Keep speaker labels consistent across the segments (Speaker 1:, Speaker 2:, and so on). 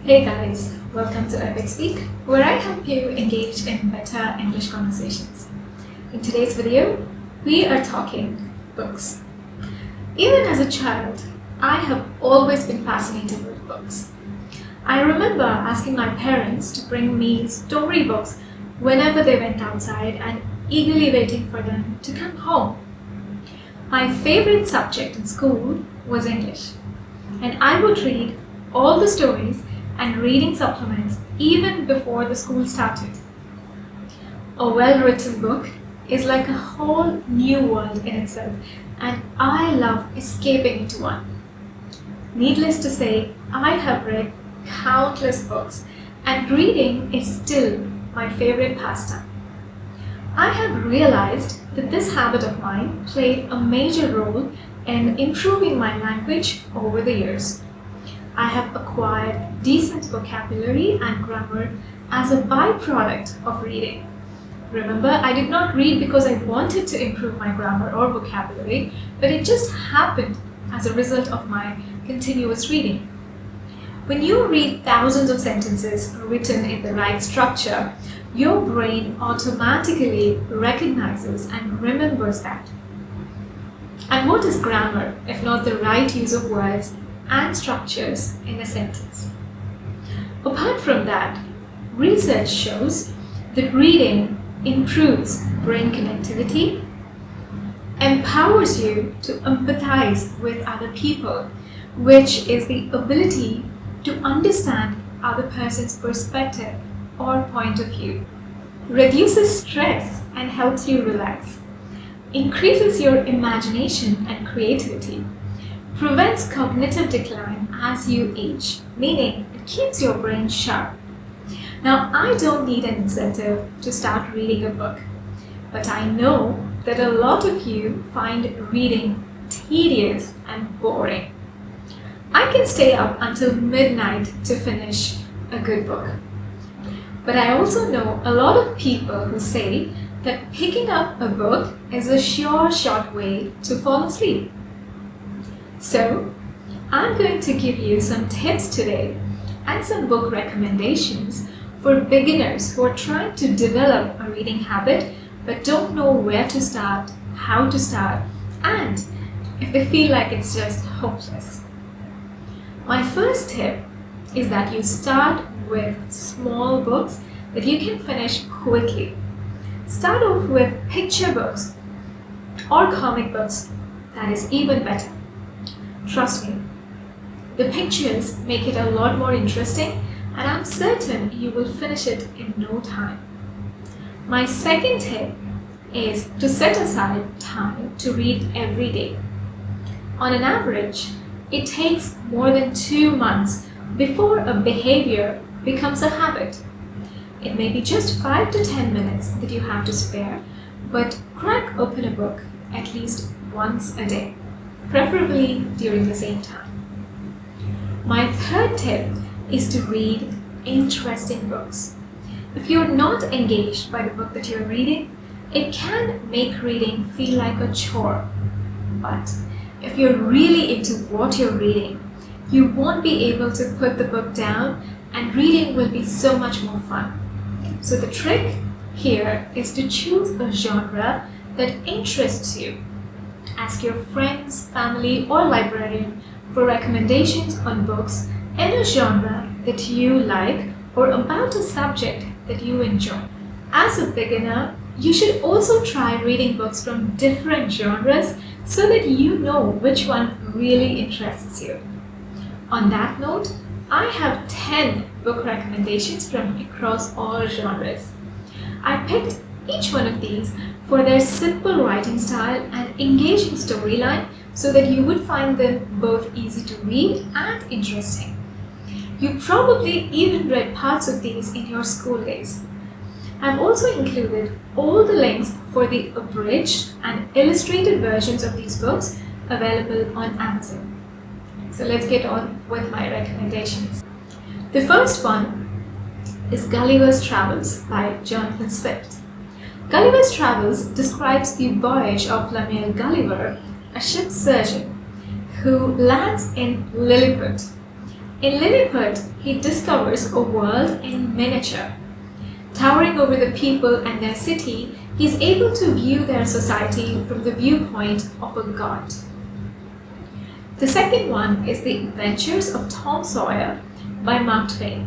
Speaker 1: Hey guys, welcome to epicspeak, where I help you engage in better English conversations. In today's video, we are talking books. Even as a child, I have always been fascinated with books. I remember asking my parents to bring me storybooks whenever they went outside and eagerly waiting for them to come home. My favorite subject in school was English, and I would read all the stories and reading supplements even before the school started. A well-written book is like a whole new world in itself, and I love escaping into one. Needless to say, I have read countless books, and reading is still my favorite pastime. I have realized that this habit of mine played a major role in improving my language over the years. I have acquired decent vocabulary and grammar as a byproduct of reading. Remember, I did not read because I wanted to improve my grammar or vocabulary, but it just happened as a result of my continuous reading. When you read thousands of sentences written in the right structure, your brain automatically recognizes and remembers that. And what is grammar if not the right use of words and structures in a sentence? Apart from that, research shows that reading improves brain connectivity, empowers you to empathize with other people, which is the ability to understand other person's perspective or point of view, reduces stress and helps you relax, increases your imagination and creativity, prevents cognitive decline as you age, meaning it keeps your brain sharp. Now, I don't need an incentive to start reading a book, but I know that a lot of you find reading tedious and boring. I can stay up until midnight to finish a good book. But I also know a lot of people who say that picking up a book is a sure shot way to fall asleep. So, I'm going to give you some tips today and some book recommendations for beginners who are trying to develop a reading habit but don't know where to start, how to start, and if they feel like it's just hopeless. My first tip is that you start with small books that you can finish quickly. Start off with picture books or comic books. That is even better. Trust me, the pictures make it a lot more interesting, and I'm certain you will finish it in no time. My second tip is to set aside time to read every day. On an average, it takes more than 2 months before a behavior becomes a habit. It may be just 5 to 10 minutes that you have to spare, but crack open a book at least once a day, preferably during the same time. My third tip is to read interesting books. If you're not engaged by the book that you're reading, it can make reading feel like a chore. But if you're really into what you're reading, you won't be able to put the book down, and reading will be so much more fun. So the trick here is to choose a genre that interests you. Ask your friends, family, or librarian for recommendations on books in a genre that you like or about a subject that you enjoy. As a beginner, you should also try reading books from different genres so that you know which one really interests you. On that note, I have 10 book recommendations from across all genres. I picked each one of these for their simple writing style and engaging storyline so that you would find them both easy to read and interesting. You probably even read parts of these in your school days. I've also included all the links for the abridged and illustrated versions of these books available on Amazon. So let's get on with my recommendations. The first one is Gulliver's Travels by Jonathan Swift. Gulliver's Travels describes the voyage of Lemuel Gulliver, a ship surgeon who lands in Lilliput In Lilliput, he discovers a world in miniature. Towering over the people and their city, he is able to view their society from the viewpoint of a god. The second one is The Adventures of Tom Sawyer by Mark Twain.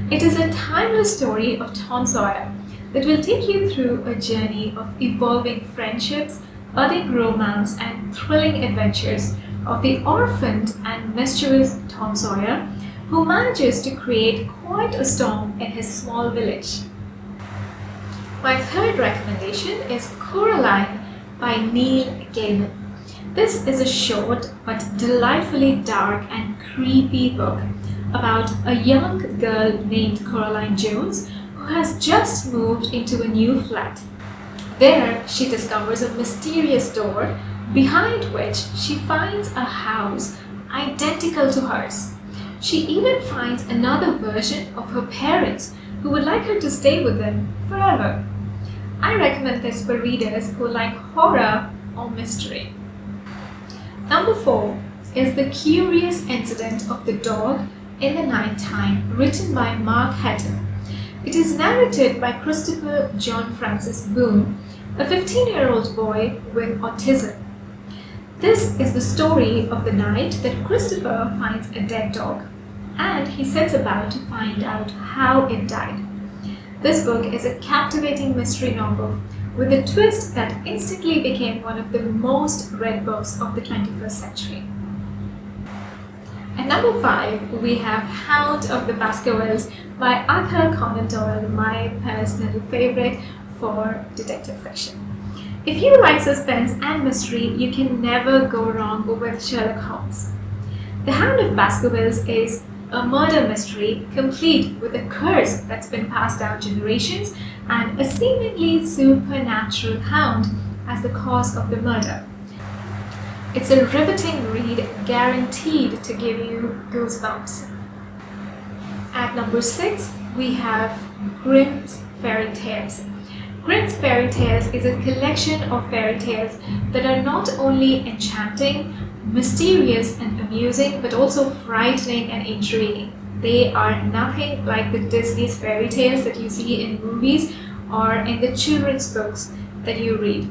Speaker 1: It is a timeless story of Tom Sawyer that will take you through a journey of evolving friendships, budding romance, and thrilling adventures of the orphaned and mischievous Tom Sawyer, who manages to create quite a storm in his small village. My third recommendation is Coraline by Neil Gaiman. This is a short but delightfully dark and creepy book about a young girl named Coraline Jones who has just moved into a new flat. There, she discovers a mysterious door behind which she finds a house identical to hers. She even finds another version of her parents who would like her to stay with them forever. I recommend this for readers who like horror or mystery. Number 4 is The Curious Incident of the Dog in the Night Time, written by Mark Hatter. It is narrated by Christopher John Francis Boone, a 15-year-old boy with autism. This is the story of the night that Christopher finds a dead dog, and he sets about to find out how it died. This book is a captivating mystery novel with a twist that instantly became one of the most read books of the 21st century. At number 5, we have Hound of the Baskervilles by Arthur Conan Doyle, my personal favorite for detective fiction. If you like suspense and mystery, you can never go wrong with Sherlock Holmes. The Hound of Baskervilles is a murder mystery complete with a curse that's been passed down generations and a seemingly supernatural hound as the cause of the murder. It's a riveting read guaranteed to give you goosebumps. At number 6, we have Grimm's Fairy Tales. Grimm's Fairy Tales is a collection of fairy tales that are not only enchanting, mysterious and amusing, but also frightening and intriguing. They are nothing like the Disney's fairy tales that you see in movies or in the children's books that you read.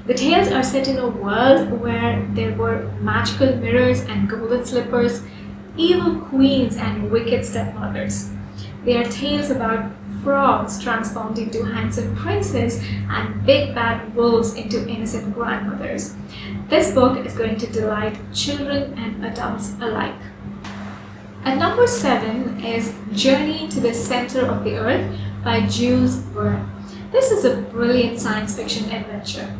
Speaker 1: The tales are set in a world where there were magical mirrors and golden slippers, evil queens and wicked stepmothers. They are tales about frogs transformed into handsome princes and big bad wolves into innocent grandmothers. This book is going to delight children and adults alike. At number 7 is Journey to the Center of the Earth by Jules Verne. This is a brilliant science fiction adventure.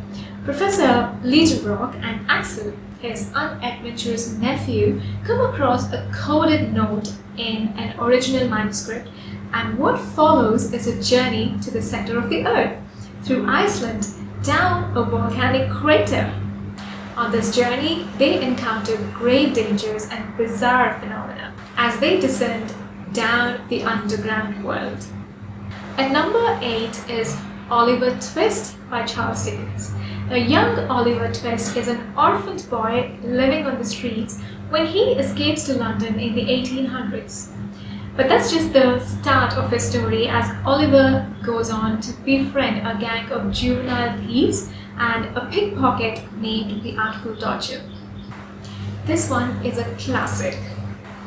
Speaker 1: Professor Liedenbrock and Axel, his unadventurous nephew, come across a coded note in an original manuscript, and what follows is a journey to the center of the Earth, through Iceland, down a volcanic crater. On this journey, they encounter grave dangers and bizarre phenomena as they descend down the underground world. At number 8 is Oliver Twist by Charles Dickens. A young Oliver Twist is an orphaned boy living on the streets when he escapes to London in the 1800s. But that's just the start of his story, as Oliver goes on to befriend a gang of juvenile thieves and a pickpocket named the Artful Dodger. This one is a classic.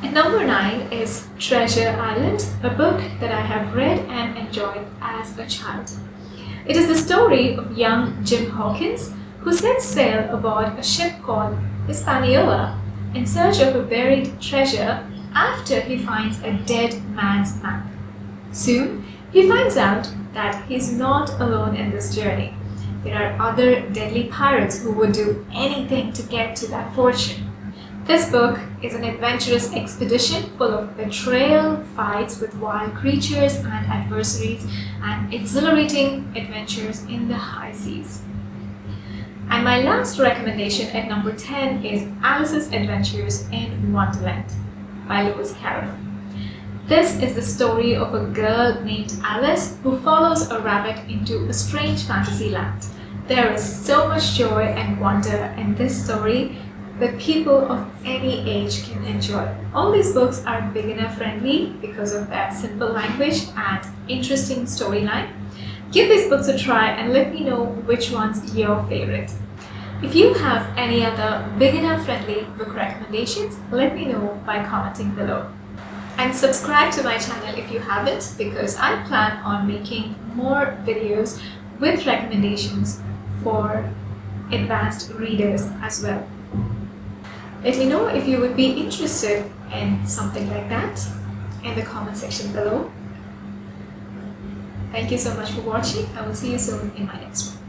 Speaker 1: At number 9 is Treasure Island, a book that I have read and enjoyed as a child. It is the story of young Jim Hawkins, who sets sail aboard a ship called Hispaniola in search of a buried treasure after he finds a dead man's map. Soon, he finds out that he's not alone in this journey. There are other deadly pirates who would do anything to get to that fortune. This book is an adventurous expedition full of betrayal, fights with wild creatures and adversaries, and exhilarating adventures in the high seas. And my last recommendation at number 10 is Alice's Adventures in Wonderland by Lewis Carroll. This is the story of a girl named Alice who follows a rabbit into a strange fantasy land. There is so much joy and wonder in this story that people of any age can enjoy. All these books are beginner friendly because of their simple language and interesting storyline. Give these books a try and let me know which one's your favorite. If you have any other beginner friendly book recommendations, let me know by commenting below. And subscribe to my channel if you haven't, because I plan on making more videos with recommendations for advanced readers as well. Let me know if you would be interested in something like that in the comment section below. Thank you so much for watching. I will see you soon in my next one.